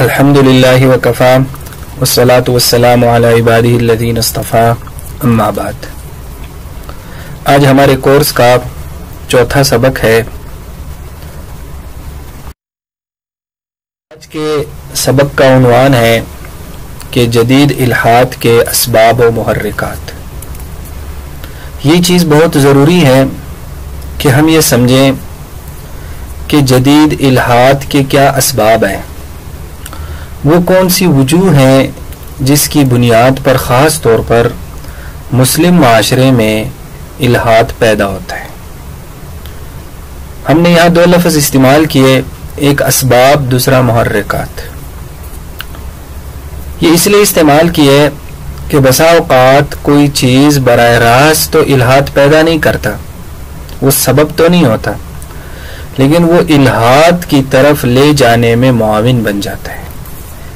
الحمدللہ وکفا والصلاة والسلام علی عبادہ الذین اصطفیٰ اما بعد۔ آج ہمارے کورس کا چوتھا سبق ہے۔ آج کے سبق کا عنوان ہے کہ جدید الحاد کے اسباب و محرکات۔ یہ چیز بہت ضروری ہے کہ ہم یہ سمجھیں کہ جدید الحاد کے کیا اسباب ہیں، وہ کون سی وجوہ ہیں جس کی بنیاد پر خاص طور پر مسلم معاشرے میں الحاد پیدا ہوتا ہے۔ ہم نے یہاں دو لفظ استعمال کیے، ایک اسباب، دوسرا محرکات۔ یہ اس لیے استعمال کیے کہ بسا اوقات کوئی چیز براہ راست تو الحاد پیدا نہیں کرتا، وہ سبب تو نہیں ہوتا، لیکن وہ الحاد کی طرف لے جانے میں معاون بن جاتا ہے،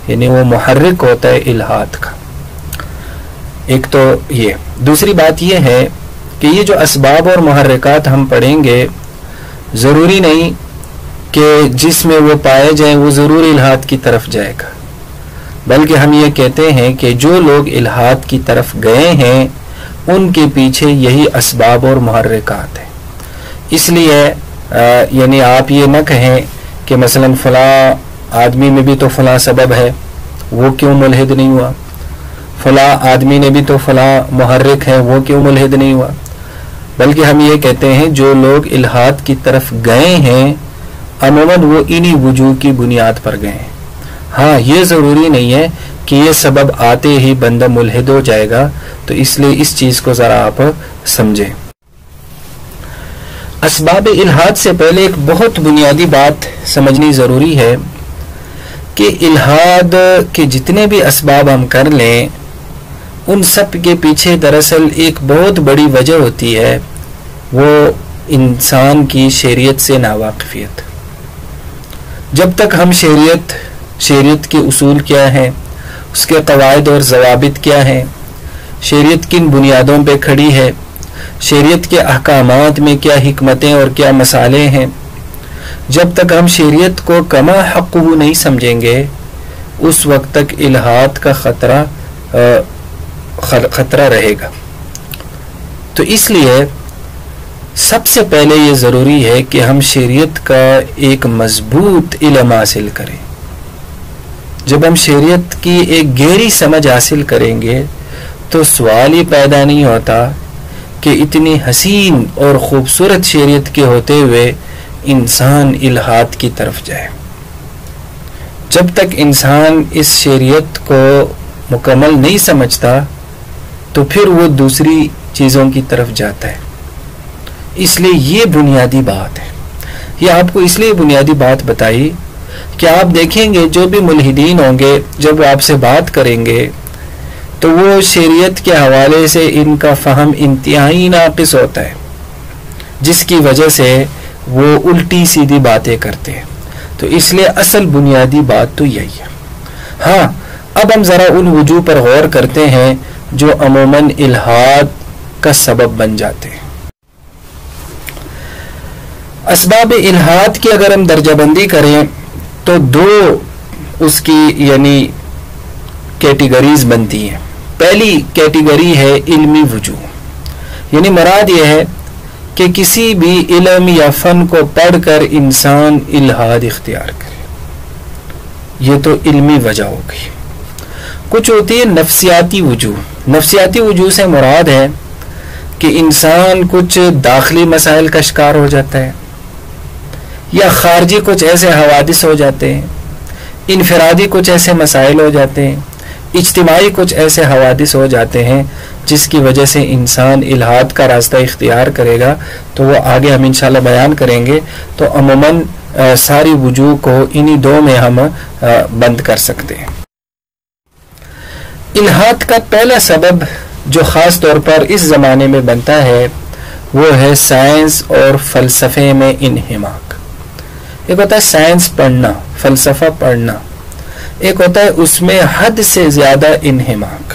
یعنی وہ محرک ہوتا ہے الحاد کا۔ ایک تو یہ، دوسری بات یہ ہے کہ یہ جو اسباب اور محرکات ہم پڑھیں گے، ضروری نہیں کہ جس میں وہ پائے جائیں وہ ضرور الحاد کی طرف جائے گا، بلکہ ہم یہ کہتے ہیں کہ جو لوگ الحاد کی طرف گئے ہیں ان کے پیچھے یہی اسباب اور محرکات ہیں۔ اس لیے یعنی آپ یہ نہ کہیں کہ مثلا فلاں آدمی میں بھی تو فلاں سبب ہے، وہ کیوں ملحد نہیں ہوا، فلاں آدمی نے بھی تو فلاں محرک ہے، وہ کیوں ملحد نہیں ہوا، بلکہ ہم یہ کہتے ہیں جو لوگ الحاد کی طرف گئے ہیں عموماً وہ انہی وجوہ کی بنیاد پر گئے ہیں۔ ہاں، یہ ضروری نہیں ہے کہ یہ سبب آتے ہی بندہ ملحد ہو جائے گا، تو اس لیے اس چیز کو ذرا آپ سمجھیں۔ اسباب الحاد سے پہلے ایک بہت بنیادی بات سمجھنی ضروری ہے کہ الحاد کے جتنے بھی اسباب ہم کر لیں ان سب کے پیچھے دراصل ایک بہت بڑی وجہ ہوتی ہے، وہ انسان کی شریعت سے ناواقفیت۔ جب تک ہم شریعت کے اصول کیا ہیں، اس کے قواعد اور ضوابط کیا ہیں، شریعت کن بنیادوں پہ کھڑی ہے، شریعت کے احکامات میں کیا حکمتیں اور کیا مسالے ہیں، جب تک ہم شریعت کو کما حق نہیں سمجھیں گے اس وقت تک الحاد کا خطرہ رہے گا۔ تو اس لیے سب سے پہلے یہ ضروری ہے کہ ہم شریعت کا ایک مضبوط علم حاصل کریں۔ جب ہم شریعت کی ایک گہری سمجھ حاصل کریں گے تو سوال ہی پیدا نہیں ہوتا کہ اتنی حسین اور خوبصورت شریعت کے ہوتے ہوئے انسان الحاد کی طرف جائے۔ جب تک انسان اس شریعت کو مکمل نہیں سمجھتا تو پھر وہ دوسری چیزوں کی طرف جاتا ہے۔ اس لیے یہ بنیادی بات ہے، یہ آپ کو اس لیے بنیادی بات بتائی کہ آپ دیکھیں گے جو بھی ملحدین ہوں گے جب وہ آپ سے بات کریں گے تو وہ شریعت کے حوالے سے ان کا فہم انتہائی ناقص ہوتا ہے، جس کی وجہ سے وہ الٹی سیدھی باتیں کرتے ہیں۔ تو اس لیے اصل بنیادی بات تو یہی ہے۔ ہاں، اب ہم ذرا ان وجوہ پر غور کرتے ہیں جو عموماً الحاد کا سبب بن جاتے ہیں۔ اسباب الحاد کی اگر ہم درجہ بندی کریں تو دو اس کی یعنی کیٹیگریز بنتی ہیں۔ پہلی کیٹیگری ہے علمی وجوہ، یعنی مراد یہ ہے کہ کسی بھی علم یا فن کو پڑھ کر انسان الحاد اختیار کرے، یہ تو علمی وجہ ہو گئی۔ کچھ ہوتی ہے نفسیاتی وجوہ۔ نفسیاتی وجوہ سے مراد ہے کہ انسان کچھ داخلی مسائل کا شکار ہو جاتا ہے، یا خارجی کچھ ایسے حوادث ہو جاتے ہیں، انفرادی کچھ ایسے مسائل ہو جاتے ہیں، اجتماعی کچھ ایسے حوادث ہو جاتے ہیں جس کی وجہ سے انسان الحاد کا راستہ اختیار کرے گا۔ تو وہ آگے ہم انشاءاللہ بیان کریں گے۔ تو عموماً ساری وجوہ کو انہی دو میں ہم بند کر سکتے ہیں۔ الحاد کا پہلا سبب جو خاص طور پر اس زمانے میں بنتا ہے وہ ہے سائنس اور فلسفے میں انہماک۔ ایک ہوتا ہے سائنس پڑھنا، فلسفہ پڑھنا، ایک ہوتا ہے اس میں حد سے زیادہ انہماک۔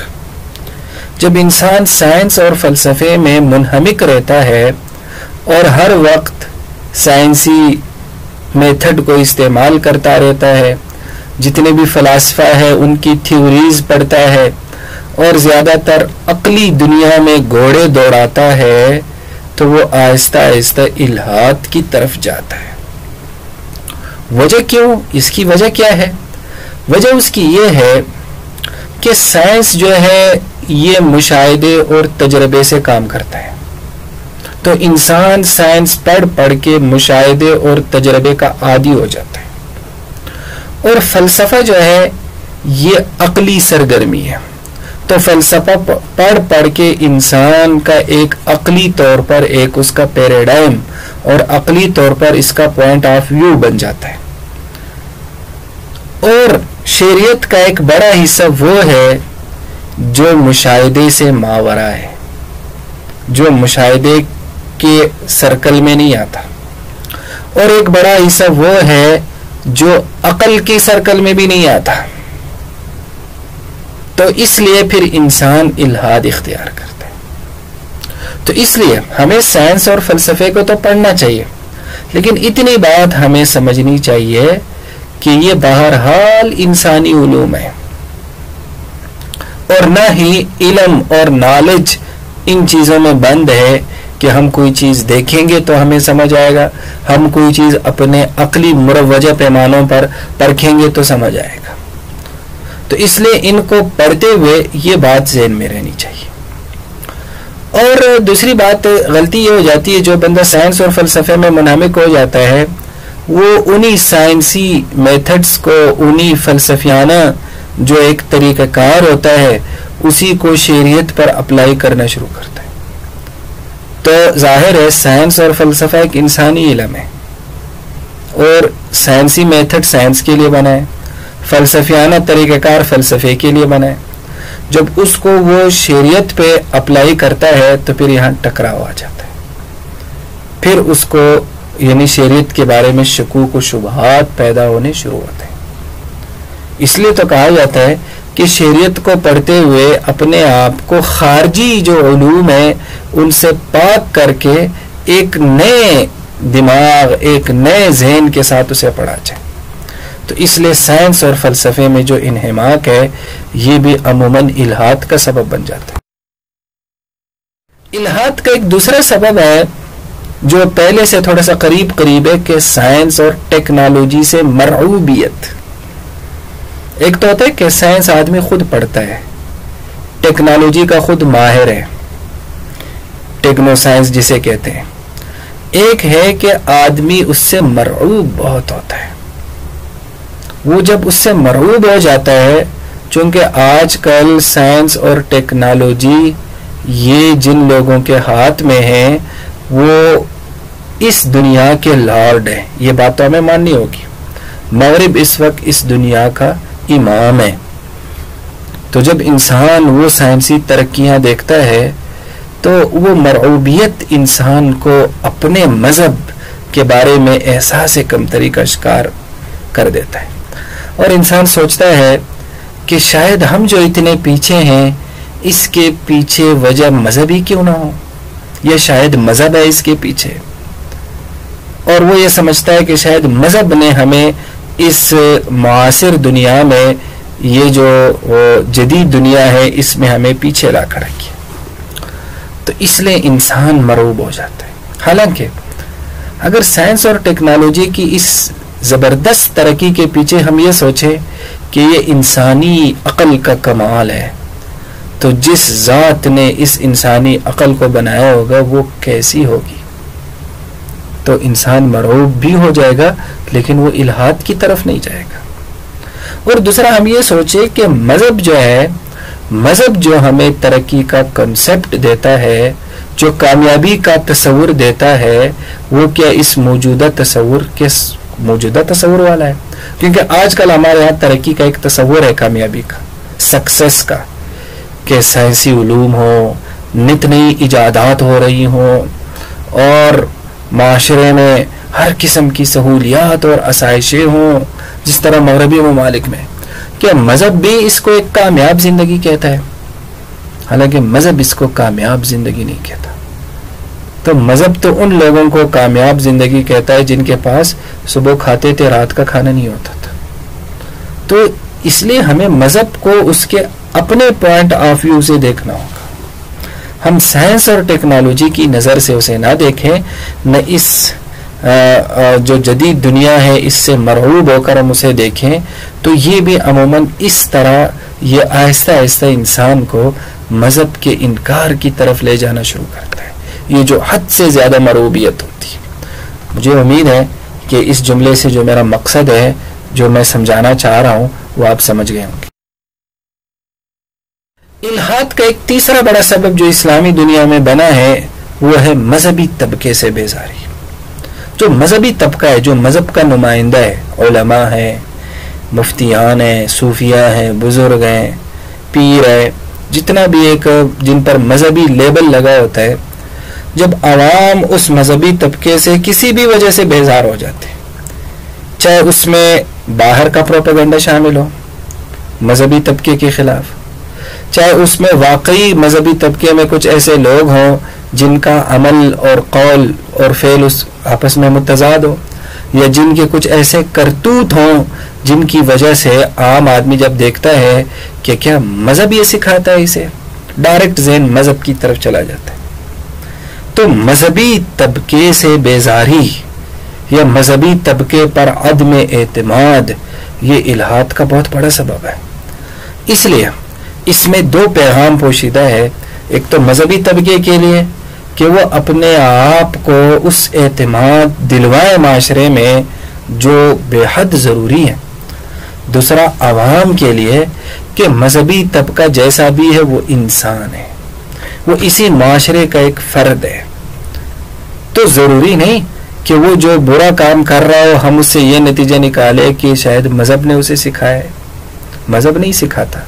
جب انسان سائنس اور فلسفے میں منہمک رہتا ہے اور ہر وقت سائنسی میتھڈ کو استعمال کرتا رہتا ہے، جتنے بھی فلاسفہ ہے ان کی تھیوریز پڑھتا ہے اور زیادہ تر عقلی دنیا میں گھوڑے دوڑاتا ہے تو وہ آہستہ آہستہ الہاد کی طرف جاتا ہے. وجہ کیوں؟ اس کی وجہ کیا ہے؟ وجہ اس کی یہ ہے کہ سائنس جو ہے یہ مشاہدے اور تجربے سے کام کرتا ہے. تو انسان سائنس پڑھ پڑھ کے مشاہدے اور تجربے کا عادی ہو جاتا ہے. اور فلسفہ جو ہے یہ عقلی سرگرمی ہے. تو فلسفہ پڑھ پڑھ کے انسان کا ایک عقلی طور پر ایک اس کا پیراڈائم اور عقلی طور پر اس کا پوائنٹ آف ویو بن جاتا ہے. اور شریعت کا ایک بڑا حصہ وہ ہے جو مشاہدے سے ماورا ہے، جو مشاہدے کے سرکل میں نہیں آتا، اور ایک بڑا حصہ وہ ہے جو عقل کے سرکل میں بھی نہیں آتا. تو اس لیے پھر انسان الہاد اختیار کرتا ہے. تو اس لیے ہمیں سائنس اور فلسفے کو تو پڑھنا چاہیے، لیکن اتنی بات ہمیں سمجھنی چاہیے کہ یہ بہرحال انسانی علوم ہے، اور نہ ہی علم اور نالج ان چیزوں میں بند ہے کہ ہم کوئی چیز دیکھیں گے تو ہمیں سمجھ آئے گا، ہم کوئی چیز اپنے عقلی مروجہ پیمانوں پر پرکھیں گے تو سمجھ آئے گا. تو اس لیے ان کو پڑھتے ہوئے یہ بات ذہن میں رہنی چاہیے. اور دوسری بات غلطی یہ ہو جاتی ہے، جو بندہ سائنس اور فلسفے میں منہمک ہو جاتا ہے وہ انہی سائنسی میتھڈز کو، انہی فلسفیانہ جو ایک طریقہ کار ہوتا ہے اسی کو شریعت پر اپلائی کرنا شروع کرتا ہے. تو ظاہر ہے سائنس اور فلسفہ ایک انسانی علم ہے، اور سائنسی میتھڈ سائنس کے لیے بنا ہے، فلسفیانہ طریقہ کار فلسفے کے لیے بنا ہے. جب اس کو وہ شریعت پہ اپلائی کرتا ہے تو پھر یہاں ٹکراؤ آ جاتا ہے. پھر اس کو یعنی شریعت کے بارے میں شکوک و شبہات پیدا ہونے شروع ہوتے ہیں. اس لیے تو کہا جاتا ہے کہ شریعت کو پڑھتے ہوئے اپنے آپ کو خارجی جو علوم ہیں ان سے پاک کر کے ایک نئے دماغ، ایک نئے ذہن کے ساتھ اسے پڑھا جائے. تو اس لیے سائنس اور فلسفے میں جو انہماک ہے یہ بھی عموماً الہاد کا سبب بن جاتا ہے. الہاد کا ایک دوسرا سبب ہے جو پہلے سے تھوڑا سا قریب ہے کہ سائنس اور ٹیکنالوجی سے مرعوبیت. ایک تو ہوتا ہے کہ سائنس آدمی خود پڑھتا ہے، ٹیکنالوجی کا خود ماہر ہے، ٹیکنو سائنس جسے کہتے ہیں. ایک ہے کہ آدمی اس سے مرعوب بہت ہوتا ہے. وہ جب اس سے مرعوب ہو جاتا ہے، چونکہ آج کل سائنس اور ٹیکنالوجی یہ جن لوگوں کے ہاتھ میں ہیں وہ اس دنیا کے لارڈ ہیں. یہ بات تو ہمیں ماننی ہوگی. مغرب اس وقت اس دنیا کا امام ہے. تو جب انسان وہ سائنسی ترقیاں دیکھتا ہے تو وہ مرعوبیت انسان کو اپنے مذہب کے بارے میں احساس کمتری کا شکار کر دیتا ہے. اور انسان سوچتا ہے کہ شاید ہم جو اتنے پیچھے ہیں اس کے پیچھے وجہ مذہبی کیوں نہ ہو، یا شاید مذہب ہے اس کے پیچھے. اور وہ یہ سمجھتا ہے کہ شاید مذہب نے ہمیں اس معاصر دنیا میں، یہ جو جدید دنیا ہے اس میں ہمیں پیچھے لا کر رکھی. تو اس لیے انسان مرعوب ہو جاتا ہے. حالانکہ اگر سائنس اور ٹیکنالوجی کی اس زبردست ترقی کے پیچھے ہم یہ سوچیں کہ یہ انسانی عقل کا کمال ہے، تو جس ذات نے اس انسانی عقل کو بنایا ہوگا وہ کیسی ہوگی. تو انسان مرعوب بھی ہو جائے گا لیکن وہ الہاد کی طرف نہیں جائے گا. اور دوسرا ہم یہ سوچیں کہ مذہب جو ہے، مذہب جو ہمیں ترقی کا کنسپٹ دیتا ہے، جو کامیابی کا تصور دیتا ہے، وہ کیا اس موجودہ تصور والا ہے؟ کیونکہ آج کل ہمارے یہاں ترقی کا ایک تصور ہے کامیابی کا، سکسیس کا، کہ سائنسی علوم ہو، نت نئی ایجادات ہو رہی ہوں، اور معاشرے میں ہر قسم کی سہولیات اور آسائشیں ہوں جس طرح مغربی ممالک میں. کہ مذہب بھی اس کو ایک کامیاب زندگی کہتا ہے، حالانکہ مذہب اس کو کامیاب زندگی نہیں کہتا. تو مذہب تو ان لوگوں کو کامیاب زندگی کہتا ہے جن کے پاس صبح کھاتے تھے رات کا کھانا نہیں ہوتا تھا، تو اس لیے ہمیں مذہب کو اس کے اپنے پوائنٹ آف ویو سے دیکھنا ہوگا. ہم سائنس اور ٹیکنالوجی کی نظر سے اسے نہ دیکھیں, نہ اس جو جدید دنیا ہے اس سے مرعوب ہو کر ہم اسے دیکھیں. تو یہ بھی عموماً اس طرح یہ آہستہ آہستہ انسان کو مذہب کے انکار کی طرف لے جانا شروع کرتا ہے, یہ جو حد سے زیادہ مرعوبیت ہوتی ہے. مجھے امید ہے کہ اس جملے سے جو میرا مقصد ہے, جو میں سمجھانا چاہ رہا ہوں, وہ آپ سمجھ گئے ہوں گے. الحاد کا ایک تیسرا بڑا سبب جو اسلامی دنیا میں بنا ہے وہ ہے مذہبی طبقے سے بیزاری. جو مذہبی طبقہ ہے, جو مذہب کا نمائندہ ہے, علماء ہیں, مفتیان ہیں, صوفیاء ہیں, بزرگ ہیں, پیر ہے, جتنا بھی ایک جن پر مذہبی لیبل لگا ہوتا ہے, جب عوام اس مذہبی طبقے سے کسی بھی وجہ سے بیزار ہو جاتے, چاہے اس میں باہر کا پروپیگنڈا شامل ہو مذہبی طبقے کے خلاف, چاہے اس میں واقعی مذہبی طبقے میں کچھ ایسے لوگ ہوں جن کا عمل اور قول اور فعل اس آپس میں متضاد ہو, یا جن کے کچھ ایسے کرتوت ہوں جن کی وجہ سے عام آدمی جب دیکھتا ہے کہ کیا مذہب یہ سکھاتا ہے, اسے ڈائریکٹ ذہن مذہب کی طرف چلا جاتا ہے. تو مذہبی طبقے سے بیزاری یا مذہبی طبقے پر عدم اعتماد یہ الحاد کا بہت بڑا سبب ہے. اس لیے اس میں دو پیغام پوشیدہ ہے. ایک تو مذہبی طبقے کے لیے کہ وہ اپنے آپ کو اس اعتماد دلوائے معاشرے میں جو بے حد ضروری ہے. دوسرا عوام کے لیے کہ مذہبی طبقہ جیسا بھی ہے وہ انسان ہے, وہ اسی معاشرے کا ایک فرد ہے. تو ضروری نہیں کہ وہ جو برا کام کر رہا ہو ہم اس سے یہ نتیجہ نکالے کہ شاید مذہب نے اسے سکھایا ہے. مذہب نہیں سکھاتا,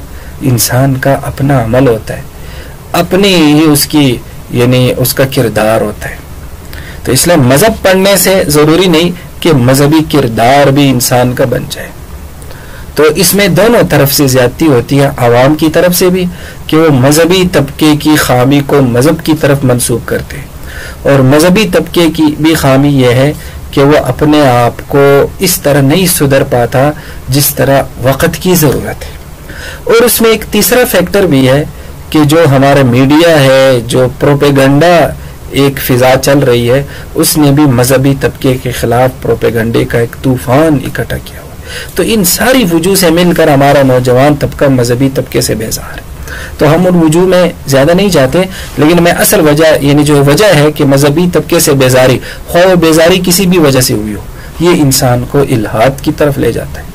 انسان کا اپنا عمل ہوتا ہے, اپنی ہی اس کی یعنی اس کا کردار ہوتا ہے. تو اس لیے مذہب پڑھنے سے ضروری نہیں کہ مذہبی کردار بھی انسان کا بن جائے. تو اس میں دونوں طرف سے زیادتی ہوتی ہے, عوام کی طرف سے بھی کہ وہ مذہبی طبقے کی خامی کو مذہب کی طرف منسوب کرتے ہیں, اور مذہبی طبقے کی بھی خامی یہ ہے کہ وہ اپنے آپ کو اس طرح نہیں سدھر پاتا جس طرح وقت کی ضرورت ہے. اور اس میں ایک تیسرا فیکٹر بھی ہے کہ جو ہمارا میڈیا ہے, جو پروپیگنڈا ایک فضا چل رہی ہے, اس نے بھی مذہبی طبقے کے خلاف پروپیگنڈے کا ایک طوفان اکٹھا کیا ہوا. تو ان ساری وجوہ سے مل کر ہمارا نوجوان طبقہ مذہبی طبقے سے بیزار ہے. تو ہم ان وجوہ میں زیادہ نہیں جاتے, لیکن میں اصل وجہ یعنی جو وجہ ہے کہ مذہبی طبقے سے بیزاری, خواہ بیزاری کسی بھی وجہ سے ہوئی ہو, یہ انسان کو الحاد کی طرف لے جاتا ہے.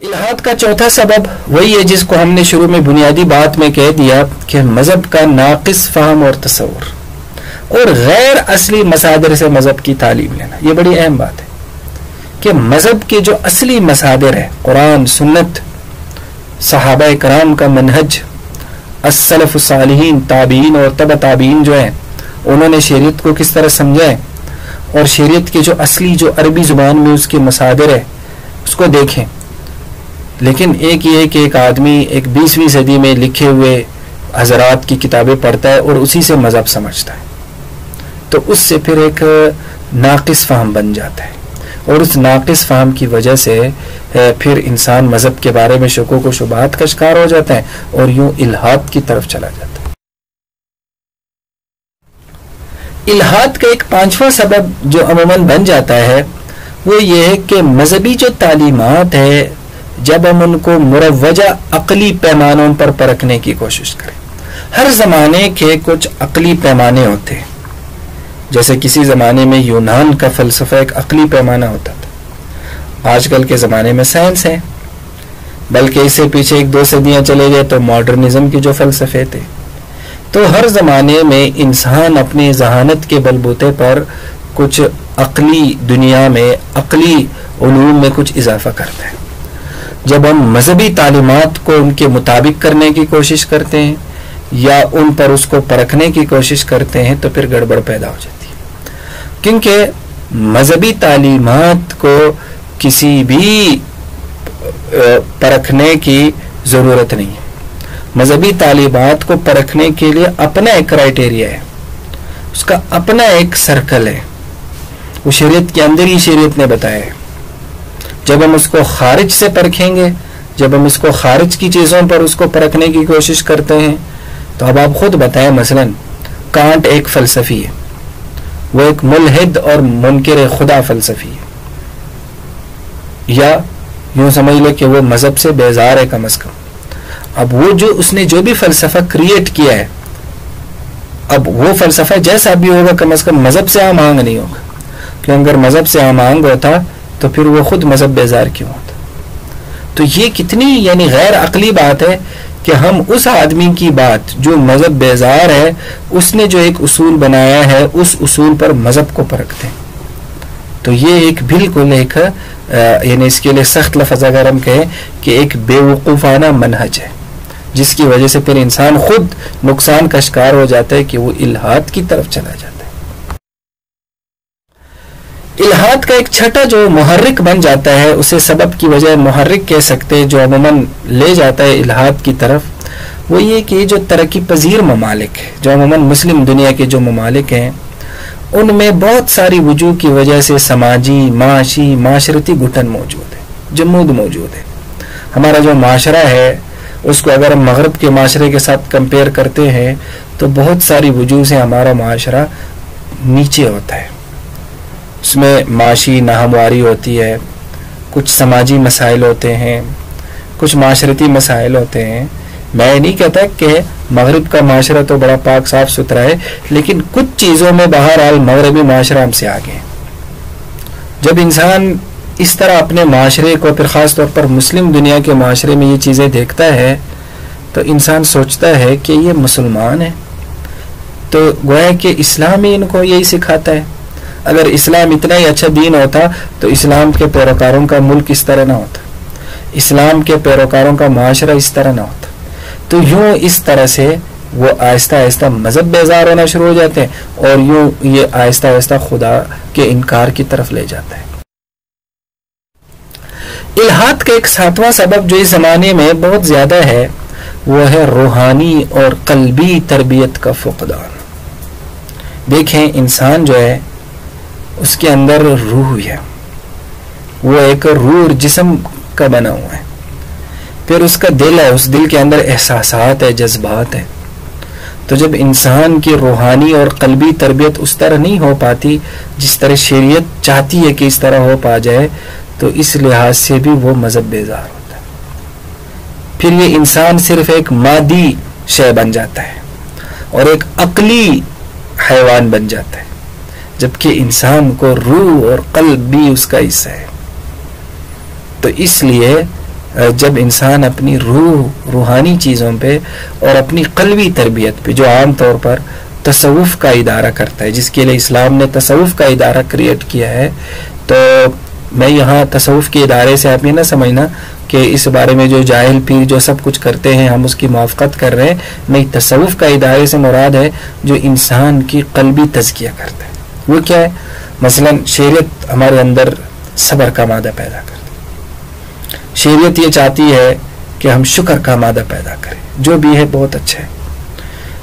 الحاد کا چوتھا سبب وہی ہے جس کو ہم نے شروع میں بنیادی بات میں کہہ دیا کہ مذہب کا ناقص فہم اور تصور اور غیر اصلی مصادر سے مذہب کی تعلیم لینا. یہ بڑی اہم بات ہے کہ مذہب کے جو اصلی مصادر ہیں, قرآن, سنت, صحابہ کرام کا منہج, السلف الصالحین, تابعین اور تبع تابعین جو ہیں انہوں نے شریعت کو کس طرح سمجھا ہے, اور شریعت کے جو اصلی جو عربی زبان میں اس کے مصادر ہے اس کو دیکھیں. لیکن ایک یہ کہ ایک آدمی ایک 20ویں صدی میں لکھے ہوئے حضرات کی کتابیں پڑھتا ہے اور اسی سے مذہب سمجھتا ہے, تو اس سے پھر ایک ناقص فہم بن جاتا ہے, اور اس ناقص فہم کی وجہ سے پھر انسان مذہب کے بارے میں شکوک و شبہات کا شکار ہو جاتا ہے اور یوں الحاد کی طرف چلا جاتا ہے. الحاد کا ایک پانچواں سبب جو عموماً بن جاتا ہے وہ یہ ہے کہ مذہبی جو تعلیمات ہے جب ہم ان کو مروجہ عقلی پیمانوں پر پرکھنے کی کوشش کریں. ہر زمانے کے کچھ عقلی پیمانے ہوتے ہیں, جیسے کسی زمانے میں یونان کا فلسفہ ایک عقلی پیمانہ ہوتا تھا, آج کل کے زمانے میں سائنس ہے, بلکہ اس سے پیچھے 1-2 صدیاں چلے گئے تو ماڈرنزم کے جو فلسفے تھے. تو ہر زمانے میں انسان اپنی ذہانت کے بلبوتے پر کچھ عقلی دنیا میں عقلی علوم میں کچھ اضافہ کرتا ہے. جب ہم مذہبی تعلیمات کو ان کے مطابق کرنے کی کوشش کرتے ہیں یا ان پر اس کو پرکھنے کی کوشش کرتے ہیں تو پھر گڑبڑ پیدا ہو جاتی ہے, کیونکہ مذہبی تعلیمات کو کسی بھی پرکھنے کی ضرورت نہیں ہے. مذہبی تعلیمات کو پرکھنے کے لیے اپنا ایک کرائٹیریا ہے, اس کا اپنا ایک سرکل ہے, وہ شریعت کے اندر ہی شریعت نے بتایا ہے. جب ہم اس کو خارج سے پرکھیں گے، جب ہم اس کو خارج کی چیزوں پر اس کو پرکھنے کی کوشش کرتے ہیں، تو اب آپ خود بتائیں، مثلا کانٹ ایک فلسفی ہے، وہ ایک ملحد اور منکر خدا فلسفی ہے، یا یوں سمجھ لے کہ وہ مذہب سے بیزار ہے کم از کم. اب وہ جو اس نے جو بھی فلسفہ کریٹ کیا ہے، اب وہ فلسفہ جیسا بھی ہوگا کم از کم مذہب سے آمانگ نہیں ہوگا، کہ اگر مذہب سے آمانگ ہوتا تو پھر وہ خود مذہب بیزار کیوں ہوتا. تو یہ کتنی یعنی غیر عقلی بات ہے کہ ہم اس آدمی کی بات جو مذہب بیزار ہے، اس نے جو ایک اصول بنایا ہے اس اصول پر مذہب کو پرکھتے ہیں. تو یہ ایک بالکل ایک یعنی اس کے لیے سخت لفظ اگر ہم کہیں کہ ایک بے وقوفانہ منہج ہے، جس کی وجہ سے پھر انسان خود نقصان کا شکار ہو جاتا ہے کہ وہ الحاد کی طرف چلا جاتا ہے. الحاد کا ایک چھٹا جو محرک بن جاتا ہے، اسے سبب کی وجہ محرک کہہ سکتے ہیں، جو عموماً لے جاتا ہے الحاد کی طرف، وہ یہ کہ جو ترقی پذیر ممالک ہیں، جو عموماً مسلم دنیا کے جو ممالک ہیں، ان میں بہت ساری وجوہ کی وجہ سے سماجی، معاشی، معاشرتی گھٹن موجود ہے، جمود موجود ہے. ہمارا جو معاشرہ ہے اس کو اگر ہم مغرب کے معاشرے کے ساتھ کمپیئر کرتے ہیں تو بہت ساری وجوہ سے ہمارا معاشرہ نیچے ہوتا ہے. اس میں معاشی ناہمواری ہوتی ہے، کچھ سماجی مسائل ہوتے ہیں، کچھ معاشرتی مسائل ہوتے ہیں. میں نہیں کہتا کہ مغرب کا معاشرہ تو بڑا پاک صاف ستھرا ہے، لیکن کچھ چیزوں میں بہرحال مغربی معاشرہ ہم سے آگے ہے. جب انسان اس طرح اپنے معاشرے کو، پھر خاص طور پر مسلم دنیا کے معاشرے میں یہ چیزیں دیکھتا ہے تو انسان سوچتا ہے کہ یہ مسلمان ہیں، تو گویا کہ اسلام ہی ان کو یہی سکھاتا ہے. اگر اسلام اتنا ہی اچھا دین ہوتا تو اسلام کے پیروکاروں کا ملک اس طرح نہ ہوتا، اسلام کے پیروکاروں کا معاشرہ اس طرح نہ ہوتا. تو یوں اس طرح سے وہ آہستہ آہستہ مذہب بیزار ہونا شروع ہو جاتے ہیں، اور یوں یہ آہستہ آہستہ خدا کے انکار کی طرف لے جاتا ہے. الحاد کا ایک ساتواں سبب جو اس زمانے میں بہت زیادہ ہے، وہ ہے روحانی اور قلبی تربیت کا فقدان. دیکھیں، انسان جو ہے اس کے اندر روح ہے، وہ ایک روح اور جسم کا بنا ہوا ہے. پھر اس کا دل ہے، اس دل کے اندر احساسات ہے، جذبات ہیں. تو جب انسان کی روحانی اور قلبی تربیت اس طرح نہیں ہو پاتی جس طرح شریعت چاہتی ہے کہ اس طرح ہو پا جائے، تو اس لحاظ سے بھی وہ مذہب بیزار ہوتا ہے. پھر یہ انسان صرف ایک مادی شے بن جاتا ہے اور ایک عقلی حیوان بن جاتا ہے، جبکہ انسان کو روح اور قلب بھی اس کا حصہ ہے. تو اس لیے جب انسان اپنی روحانی چیزوں پہ اور اپنی قلبی تربیت پہ، جو عام طور پر تصوف کا ادارہ کرتا ہے، جس کے لیے اسلام نے تصوف کا ادارہ کریٹ کیا ہے، تو میں یہاں تصوف کے ادارے سے آپ یہ نہ سمجھنا کہ اس بارے میں جو جاہل پیر جو سب کچھ کرتے ہیں ہم اس کی موافقت کر رہے ہیں. نہیں، تصوف کا ادارے سے مراد ہے جو انسان کی قلبی تزکیہ کرتا ہے. وہ کیا ہے؟ مثلا شریعت ہمارے اندر صبر کا مادہ پیدا کرتی ہے. شریعت یہ چاہتی ہے کہ ہم شکر کا مادہ پیدا کریں، جو بھی ہے بہت اچھا ہے.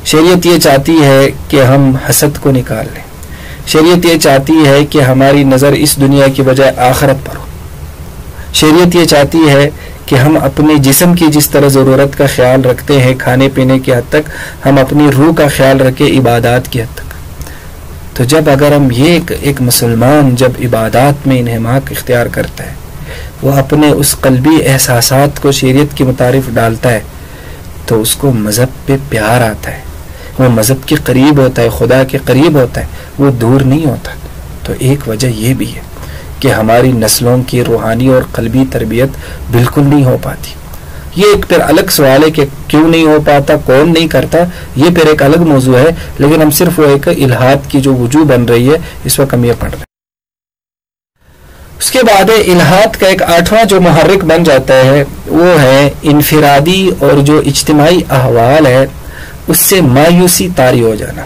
شریعت یہ چاہتی ہے کہ ہم حسد کو نکال لیں. شریعت یہ چاہتی ہے کہ ہماری نظر اس دنیا کی بجائے آخرت پر ہو. شریعت یہ چاہتی ہے کہ ہم اپنے جسم کی جس طرح ضرورت کا خیال رکھتے ہیں کھانے پینے کی حد تک، ہم اپنی روح کا خیال رکھیں عبادات کی حد تک. تو جب اگر ہم یہ ایک مسلمان جب عبادات میں انہماک اختیار کرتا ہے، وہ اپنے اس قلبی احساسات کو شریعت کی مطابق ڈالتا ہے، تو اس کو مذہب پہ پیار آتا ہے، وہ مذہب کے قریب ہوتا ہے، خدا کے قریب ہوتا ہے، وہ دور نہیں ہوتا. تو ایک وجہ یہ بھی ہے کہ ہماری نسلوں کی روحانی اور قلبی تربیت بالکل نہیں ہو پاتی. یہ ایک پھر الگ سوال ہے کہ کیوں نہیں ہو پاتا، کون نہیں کرتا، یہ پھر ایک الگ موضوع ہے. لیکن ہم صرف وہ ایک الحاد کی جو وجوہ بن رہی ہے اس وقت ہم یہ پڑھ رہے ہیں. اس کے بعد الحاد کا ایک 8واں جو محرک بن جاتا ہے وہ ہے انفرادی اور جو اجتماعی احوال ہے اس سے مایوسی طاری ہو جانا.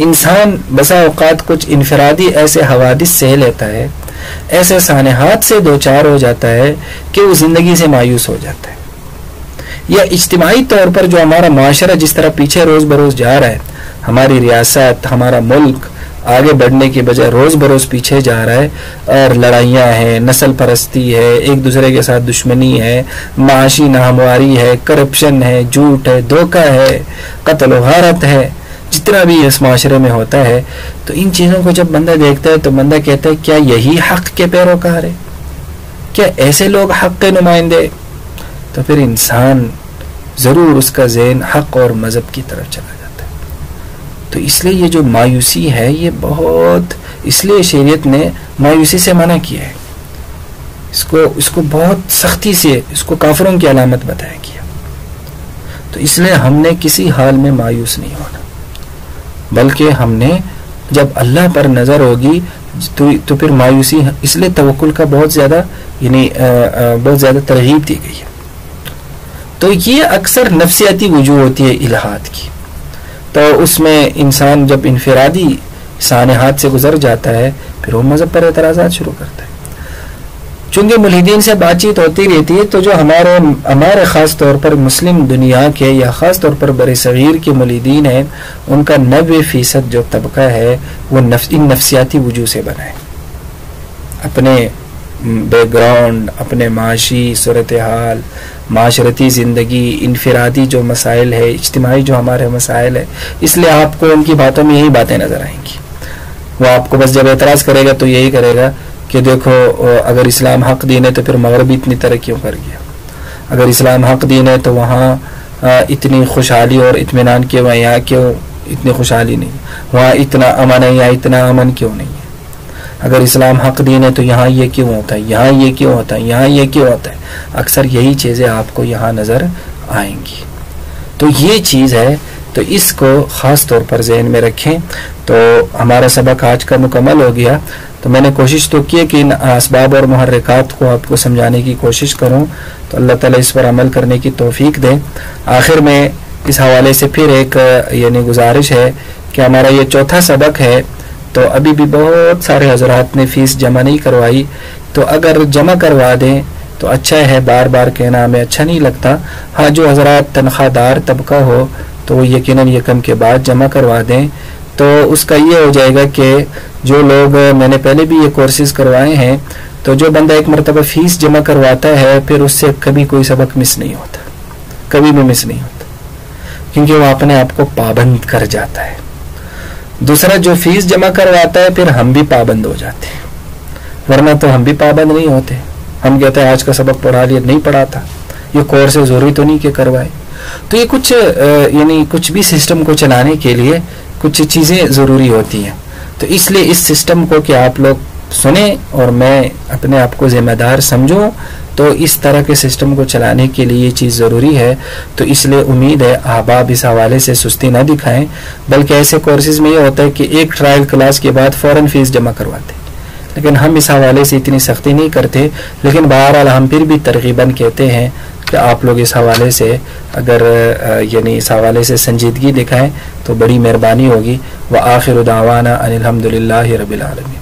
انسان بسا اوقات کچھ انفرادی ایسے حوادث سہ لیتا ہے، ایسے سانحات سے دوچار ہو جاتا ہے کہ وہ زندگی سے مایوس ہو جاتا ہے. یا اجتماعی طور پر جو ہمارا معاشرہ جس طرح پیچھے روز بروز جا رہا ہے، ہماری ریاست، ہمارا ملک، آگے بڑھنے کے بجائے روز بروز پیچھے جا رہا ہے، اور لڑائیاں ہیں، نسل پرستی ہے، ایک دوسرے کے ساتھ دشمنی ہے، معاشی ناہمواری ہے، کرپشن ہے، جھوٹ ہے، دھوکہ ہے، قتل و غارت ہے، جتنا بھی اس معاشرے میں ہوتا ہے. تو ان چیزوں کو جب بندہ دیکھتا ہے تو بندہ کہتا ہے کیا یہی حق کے پیروکار ہے؟ کیا ایسے لوگ حق کے نمائندے؟ تو پھر انسان ضرور اس کا ذہن حق اور مذہب کی طرف چلا جاتا ہے. تو اس لیے یہ جو مایوسی ہے یہ بہت، اس لیے شریعت نے مایوسی سے منع کیا ہے، اس کو بہت سختی سے اس کو کافروں کی علامت بتایا گیا. تو اس لیے ہم نے کسی حال میں مایوس نہیں ہونا، بلکہ ہم نے جب اللہ پر نظر ہوگی تو پھر مایوسی، اس لیے توکل کا بہت زیادہ بہت زیادہ ترغیب دی گئی ہے. تو یہ اکثر نفسیاتی وجوہ ہوتی ہے الہاد کی. تو اس میں انسان جب انفرادی سانحات سے گزر جاتا ہے پھر وہ مذہب پر اعتراضات شروع کرتا ہے. چونکہ ملحدین سے بات چیت ہوتی رہتی ہے تو جو ہمارے خاص طور پر مسلم دنیا کے یا خاص طور پر بر صغیر کے ملحدین ہیں، ان کا 90% جو طبقہ ہے وہ ان نفسیاتی وجوہ سے بنا ہے. اپنے بیک گراؤنڈ، اپنے معاشی صورتحال، معاشرتی زندگی، انفرادی جو مسائل ہے، اجتماعی جو ہمارے مسائل ہے، اس لیے آپ کو ان کی باتوں میں یہی باتیں نظر آئیں گی. وہ آپ کو بس جب اعتراض کرے گا تو یہی کرے گا کہ دیکھو اگر اسلام حق دین ہے تو پھر مغرب اتنی ترقیوں کر گیا، اگر اسلام حق دین ہے تو وہاں اتنی خوشحالی اور اطمینان کیوں ہے، یہاں کیوں اتنی خوشحالی نہیں، وہاں اتنا امن ہے، یہاں اتنا امن کیوں نہیں ہے، اگر اسلام حق دین ہے تو یہاں یہ کیوں ہوتا ہے، یہاں یہ کیوں ہوتا ہے، یہاں یہ کیوں ہوتا ہے. اکثر یہی چیزیں آپ کو یہاں نظر آئیں گی. تو یہ چیز ہے، تو اس کو خاص طور پر ذہن میں رکھیں. تو ہمارا سبق آج کا مکمل ہو گیا. تو میں نے کوشش تو کی کہ ان اسباب اور محرکات کو آپ کو سمجھانے کی کوشش کروں، تو اللہ تعالیٰ اس پر عمل کرنے کی توفیق دے. آخر میں اس حوالے سے پھر ایک گزارش ہے کہ ہمارا یہ چوتھا سبق ہے. تو ابھی بھی بہت سارے حضرات نے فیس جمع نہیں کروائی، تو اگر جمع کروا دیں تو اچھا ہے، بار بار کہنا ہمیں اچھا نہیں لگتا. ہاں جو حضرات تنخواہ دار طبقہ ہو تو وہ یقیناً یکم کے بعد جمع کروا دیں. تو اس کا یہ ہو جائے گا کہ جو لوگ، میں نے پہلے بھی یہ کورسز کروائے ہیں، تو جو بندہ ایک مرتبہ فیس جمع کرواتا ہے پھر اس سے کبھی کوئی سبق مس نہیں ہوتا، کبھی بھی مس نہیں ہوتا، کیونکہ وہ اپنے آپ کو پابند کر جاتا ہے. دوسرا جو فیس جمع کرواتا ہے پھر ہم بھی پابند ہو جاتے ہیں، ورنہ تو ہم بھی پابند نہیں ہوتے. ہم کہتے ہیں آج کا سبق پڑھا لیا، نہیں پڑھا تھا، یہ کورس ضروری تو نہیں کہ کروائے. تو یہ کچھ بھی سسٹم کو چلانے کے لیے کچھ چیزیں ضروری ہوتی ہیں. تو اس لیے اس سسٹم کو کہ آپ لوگ سنیں اور میں اپنے آپ کو ذمہ دار سمجھوں، تو اس طرح کے سسٹم کو چلانے کے لیے یہ چیز ضروری ہے. تو اس لیے امید ہے احباب اس حوالے سے سستی نہ دکھائیں، بلکہ ایسے کورسز میں یہ ہوتا ہے کہ ایک ٹرائل کلاس کے بعد فوراً فیس جمع کرواتے، لیکن ہم اس حوالے سے اتنی سختی نہیں کرتے. لیکن بہرحال ہم پھر بھی ترغیباً کہتے ہیں کہ آپ لوگ اس حوالے سے اگر اس حوالے سے سنجیدگی دکھائیں تو بڑی مہربانی ہوگی. وآخر دعوانا ان الحمد للہ رب العالمین.